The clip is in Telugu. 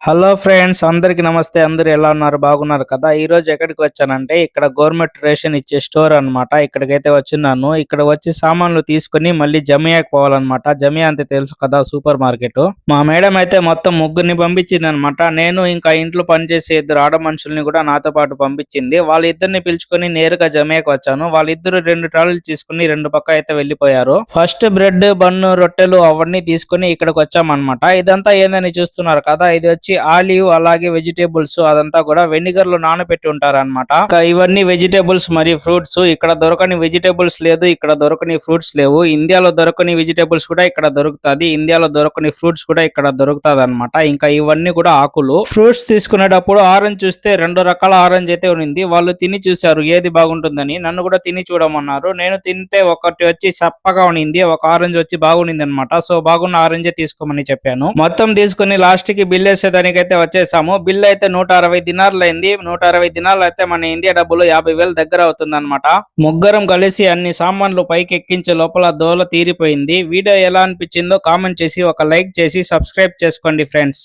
హలో ఫ్రెండ్స్, అందరికి నమస్తే. అందరూ ఎలా ఉన్నారు? బాగున్నారు కదా? ఈ రోజు ఎక్కడికి వచ్చానంటే ఇక్కడ గవర్నమెంట్ రేషన్ ఇచ్చే స్టోర్ అన్నమాట. ఇక్కడికైతే వచ్చినాను. ఇక్కడ వచ్చి సామాన్లు తీసుకొని మళ్ళీ జమియాకి పోవాలన్నమాట. జమియా అంటే తెలుసు కదా, సూపర్ మార్కెట్. మా మేడం అయితే మొత్తం ముగ్గురిని పంపించింది అనమాట. నేను ఇంకా ఇంట్లో పనిచేసే ఇద్దరు ఆడ మనుషుల్ని కూడా నాతో పాటు పంపించింది. వాళ్ళిద్దరిని పిలుచుకొని నేరుగా జమియాకి వచ్చాను. వాళ్ళిద్దరు 2 ట్రాలీలు తీసుకుని 2 పక్క అయితే వెళ్ళిపోయారు. ఫస్ట్ బ్రెడ్, బన్ను, రొట్టెలు అవన్నీ తీసుకుని ఇక్కడికి వచ్చామన్నమాట. ఇదంతా ఏందని చూస్తున్నారు కదా, ఇది వచ్చి ఆలివ్ అలాగే వెజిటేబుల్స్ అదంతా కూడా వెనిగర్ లో నానబెట్టి ఉంటారన్నమాట. ఇవన్నీ వెజిటేబుల్స్ మరియు ఫ్రూట్స్. ఇక్కడ దొరకని వెజిటేబుల్స్ లేదు, ఇక్కడ దొరకని ఫ్రూట్స్ లేవు. ఇండియాలో దొరకని వెజిటేబుల్స్ కూడా ఇక్కడ దొరుకుతాది, ఇండియాలో దొరకని ఫ్రూట్స్ కూడా ఇక్కడ దొరుకుతాది అనమాట. ఇంకా ఇవన్నీ కూడా ఆకులు. ఫ్రూట్స్ తీసుకునేటప్పుడు ఆరెంజ్ చూస్తే 2 రకాల ఆరెంజ్ అయితే ఉంది. వాళ్ళు తిని చూశారు ఏది బాగుంటుందని. నన్ను కూడా తిని చూడమన్నారు. నేను తింటే ఒకటి వచ్చి చప్పగా ఉన్నింది, ఒక ఆరెంజ్ వచ్చి బాగుంది అనమాట. సో బాగున్న ఆరెంజే తీసుకోమని చెప్పాను. మొత్తం తీసుకుని లాస్ట్ కి బిల్ వేసేదానికి అయితే వచ్చేసాము. బిల్ అయితే 160 దినార్లు అయింది. 160 దినార్లు అయితే మన ఇండియా డబ్బులు 50,000 దగ్గర అవుతుంది అనమాట. ముగ్గురం కలిసి అన్ని సామాన్లు పైకి ఎక్కించే లోపల దోల తీరిపోయింది. వీడియో ఎలా అనిపించిందో కామెంట్ చేసి ఒక లైక్ చేసి సబ్స్క్రైబ్ చేసుకోండి ఫ్రెండ్స్.